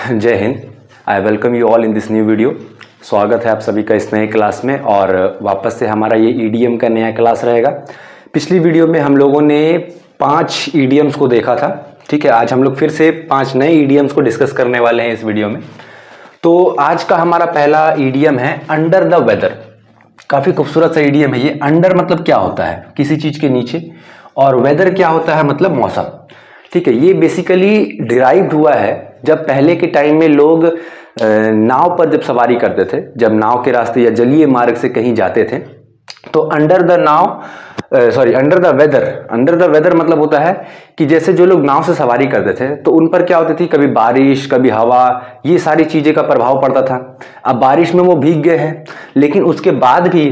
जय Hind. I welcome you all in this new video. स्वागत है आप सभी का इस नए क्लास में और वापस से हमारा ये ईडीएम का नया क्लास रहेगा। पिछली वीडियो में हम लोगों ने 5 ईडीएम्स को देखा था, ठीक है। आज हम लोग फिर से 5 नए ईडीएम्स को डिस्कस करने वाले हैं इस वीडियो में। तो आज का हमारा पहला ईडीएम है अंडर द वेदर। काफ़ी खूबसूरत सा ईडीएम है ये। अंडर मतलब क्या होता है, किसी चीज़ के नीचे, और वेदर क्या होता है मतलब मौसम, ठीक है। ये बेसिकली डिराइव्ड हुआ है जब पहले के टाइम में लोग नाव पर जब सवारी करते थे, जब नाव के रास्ते या जलीय मार्ग से कहीं जाते थे, तो अंडर द वेदर मतलब होता है कि जैसे जो लोग नाव से सवारी करते थे तो उन पर क्या होती थी, कभी बारिश कभी हवा, ये सारी चीजें का प्रभाव पड़ता था। अब बारिश में वो भीग गए हैं, लेकिन उसके बाद भी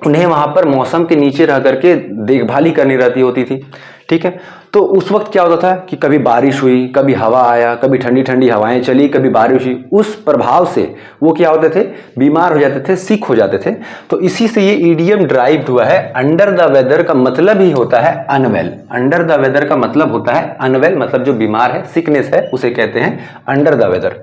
उन्हें वहां पर मौसम के नीचे रह करके देखभाल ही करनी रहती होती थी, ठीक है। तो उस वक्त क्या होता था कि कभी बारिश हुई, कभी हवा आया, कभी ठंडी ठंडी हवाएं चली, कभी बारिश हुई, उस प्रभाव से वो क्या होते थे, बीमार हो जाते थे, सिक हो जाते थे। तो इसी से ये ईडीएम ड्राइव्ड हुआ है। अंडर द वेदर का मतलब ही होता है अनवेल। अंडर द वेदर का मतलब होता है अनवेल, मतलब जो बीमार है, सिकनेस है, उसे कहते हैं under the weather.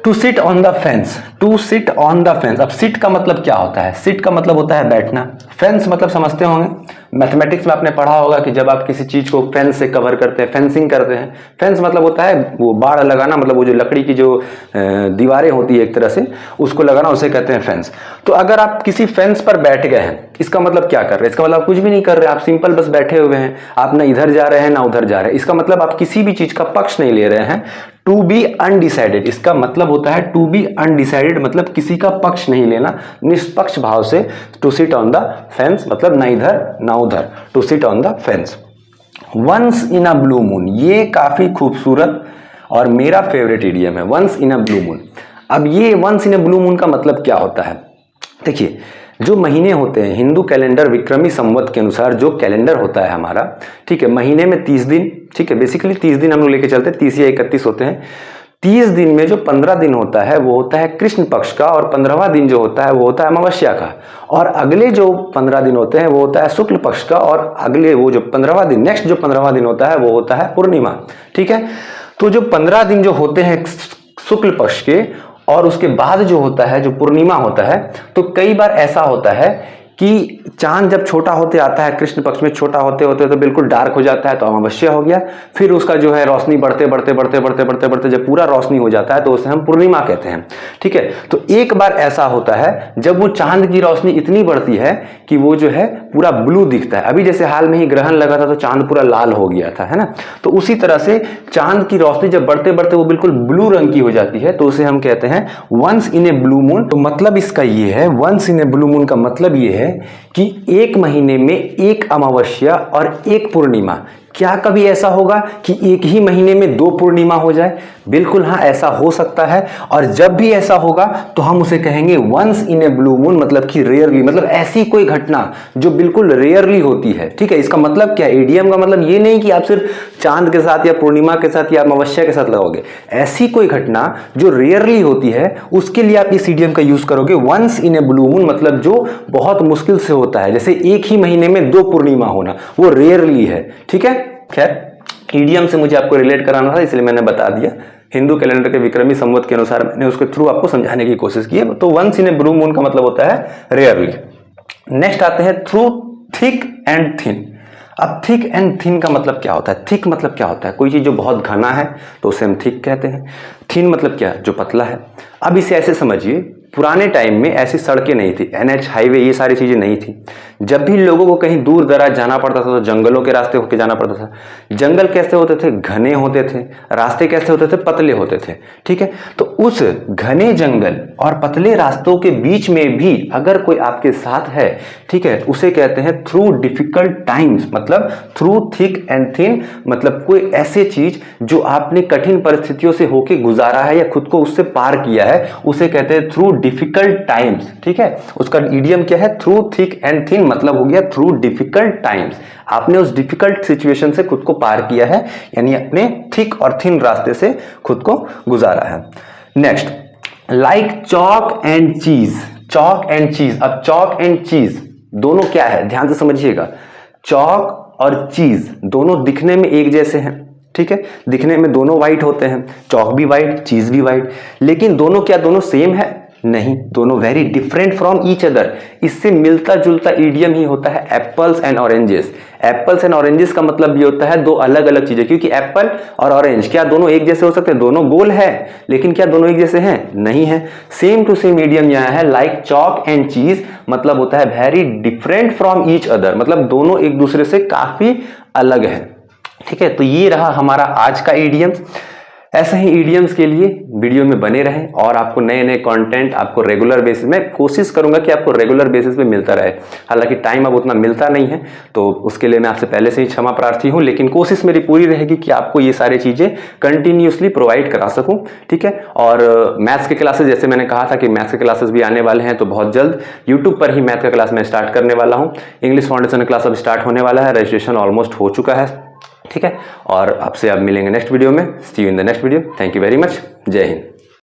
To sit on the fence, to sit on the fence. अब सिट का मतलब क्या होता है? सिट का मतलब होता है बैठना। फेंस मतलब समझते होंगे, मैथमेटिक्स में आपने पढ़ा होगा कि जब आप किसी चीज को फेंस से कवर करते हैं, फेंसिंग करते हैं। फेंस मतलब होता है वो बाड़ लगाना, मतलब वो जो लकड़ी की जो दीवारें होती है एक तरह से, उसको लगाना, उसे कहते हैं फेंस। तो अगर आप किसी फेंस पर बैठ गए हैं, इसका मतलब क्या कर रहे हैं? इसका मतलब आप कुछ भी नहीं कर रहे, आप सिंपल बस बैठे हुए हैं। आप ना इधर जा रहे हैं ना उधर जा रहे हैं। इसका मतलब आप किसी भी चीज का पक्ष नहीं ले रहे हैं। टू बी अनडिसाइडेड, इसका मतलब होता है टू बी अनडिसाइडेड, मतलब किसी का पक्ष नहीं लेना, निष्पक्ष भाव से। To sit on the fence मतलब ना इधर ना उधर, to sit on the fence. Once in a blue moon, ये काफी खूबसूरत और मेरा फेवरेट इडियम है, once in a blue moon. अब ये once in a blue moon का मतलब क्या होता है? देखिए, जो महीने होते हैं हिंदू कैलेंडर विक्रमी संवत के अनुसार जो कैलेंडर होता है हमारा, ठीक है, महीने में 30 दिन, ठीक है, बेसिकली 30 दिन हम लोग लेके चलते हैं, 30 या 31 होते हैं। 30 दिन में जो 15 दिन होता है वो होता है कृष्ण पक्ष का, और 15वां दिन जो होता है वो होता है अमावस्या का, और अगले जो 15 दिन होते हैं वो होता है शुक्ल पक्ष का, और अगले वो जो 15वां दिन, नेक्स्ट जो 15वां दिन होता है वो होता है पूर्णिमा, ठीक है। तो जो 15 दिन जो होते हैं शुक्ल पक्ष के, और उसके बाद जो होता है जो पूर्णिमा होता है, तो कई बार ऐसा होता है कि चांद जब छोटा होते आता है, कृष्ण पक्ष में छोटा होते होते तो बिल्कुल डार्क हो जाता है, तो अमावस्या हो गया। फिर उसका जो है रोशनी बढ़ते बढ़ते बढ़ते बढ़ते बढ़ते बढ़ते जब पूरा रोशनी हो जाता है तो उसे हम पूर्णिमा कहते हैं, ठीक है। तो एक बार ऐसा होता है जब वो चांद की रोशनी इतनी बढ़ती है कि वो जो है पूरा ब्लू दिखता है। अभी जैसे हाल में ही ग्रहण लगा था तो चांद पूरा लाल हो गया था, है ना। तो उसी तरह से चांद की रोशनी जब बढ़ते बढ़ते वो बिल्कुल ब्लू रंग की हो जाती है, तो उसे हम कहते हैं once in a blue moon. तो मतलब इसका ये है, once in a blue moon का मतलब ये है कि एक महीने में एक अमावस्या और एक पूर्णिमा। क्या कभी ऐसा होगा कि एक ही महीने में 2 पूर्णिमा हो जाए? बिल्कुल हाँ, ऐसा हो सकता है। और जब भी ऐसा होगा तो हम उसे कहेंगे once in a blue moon, मतलब कि रेयरली, मतलब ऐसी कोई घटना जो बिल्कुल रेयरली होती है, ठीक है। इसका मतलब क्या है? ईडीएम का मतलब ये नहीं कि आप सिर्फ चांद के साथ या पूर्णिमा के साथ या अमावस्या के साथ लगाओगे। ऐसी कोई घटना जो रेयरली होती है उसके लिए आप इस ईडीएम का यूज करोगे, once in a blue moon, मतलब जो बहुत मुश्किल से होता है, जैसे एक ही महीने में 2 पूर्णिमा होना, वो रेयरली है, ठीक है। खैर, ईडीएम से मुझे आपको रिलेट कराना था इसलिए मैंने बता दिया। हिंदू कैलेंडर के विक्रमी संवत के अनुसार मैंने उसके थ्रू आपको समझाने की कोशिश की है। तो once in a blue moon का मतलब होता है रेयरली। नेक्स्ट आते हैं थ्रू थिक एंड थिन। अब थिक एंड थिन का मतलब क्या होता है? थिक मतलब क्या होता है? कोई चीज जो बहुत घना है तो उसे हम थिक कहते हैं। थिन मतलब क्या? जो पतला है। अब इसे ऐसे समझिए, पुराने टाइम में ऐसी सड़कें नहीं थी, एनएच हाईवे ये सारी चीजें नहीं थी। जब भी लोगों को कहीं दूर दराज जाना पड़ता था तो जंगलों के रास्ते होकर जाना पड़ता था। जंगल कैसे होते थे? घने होते थे। रास्ते कैसे होते थे? पतले होते थे, ठीक है। तो उस घने जंगल और पतले रास्तों के बीच में भी अगर कोई आपके साथ है, ठीक है, उसे कहते हैं थ्रू डिफिकल्ट टाइम्स, मतलब थ्रू थिक एंड थिन, मतलब कोई ऐसे चीज जो आपने कठिन परिस्थितियों से होके गुजारा है या खुद को उससे पार किया है, उसे कहते हैं थ्रू डिफिकल्ट टाइम्स, ठीक है। उसका ईडीएम क्या है? थ्रू थिक एंड थिन, मतलब हो गया थ्रू डिफिकल्ट टाइम्स। आपने उस डिफिकल्ट सिचुएशन से खुद को पार किया है, यानी अपने थिक और थिन रास्ते से खुद को गुजारा है। नेक्स्ट, लाइक चॉक एंड चीज। चॉक एंड चीज। अब चॉक एंड चीज दोनों क्या है? ध्यान से समझिएगा। चॉक और चीज दोनों दिखने में एक जैसे हैं, ठीक है, दिखने में दोनों वाइट होते हैं, चौक भी वाइट, चीज भी वाइट, लेकिन दोनों क्या दोनों सेम है? नहीं, दोनों very different from each other. इससे मिलता जुलता इडियम ही होता है apples and oranges. Apples and oranges का मतलब ये होता है दो अलग अलग चीजें, क्योंकि एप्पल और ऑरेंज क्या दोनों एक जैसे हो सकते हैं? दोनों गोल है, लेकिन क्या दोनों एक जैसे हैं? नहीं है। सेम टू सेम इडियम यहाँ है, लाइक चॉक एंड चीज, मतलब होता है very different from each other, मतलब दोनों एक दूसरे से काफी अलग है। ठीक है, तो ये रहा हमारा आज का इडियम। ऐसे ही इडियम्स के लिए वीडियो में बने रहें और आपको नए नए कंटेंट आपको रेगुलर बेसिस, मैं कोशिश करूंगा कि आपको रेगुलर बेसिस पे मिलता रहे। हालांकि टाइम अब उतना मिलता नहीं है, तो उसके लिए मैं आपसे पहले से ही क्षमा प्रार्थी हूं, लेकिन कोशिश मेरी पूरी रहेगी कि आपको ये सारी चीजें कंटिन्यूसली प्रोवाइड करा सकूं। ठीक है, और मैथ्स के क्लासेस, जैसे मैंने कहा था कि मैथ्स के क्लासेस भी आने वाले हैं, तो बहुत जल्द यूट्यूब पर ही मैथ का क्लास मैं स्टार्ट करने वाला हूँ। इंग्लिश फाउंडेशन क्लास अब स्टार्ट होने वाला है, रजिस्ट्रेशन ऑलमोस्ट हो चुका है। ठीक है, और आपसे अब मिलेंगे नेक्स्ट वीडियो में। See you in the next video. Thank you very much. जय हिंद।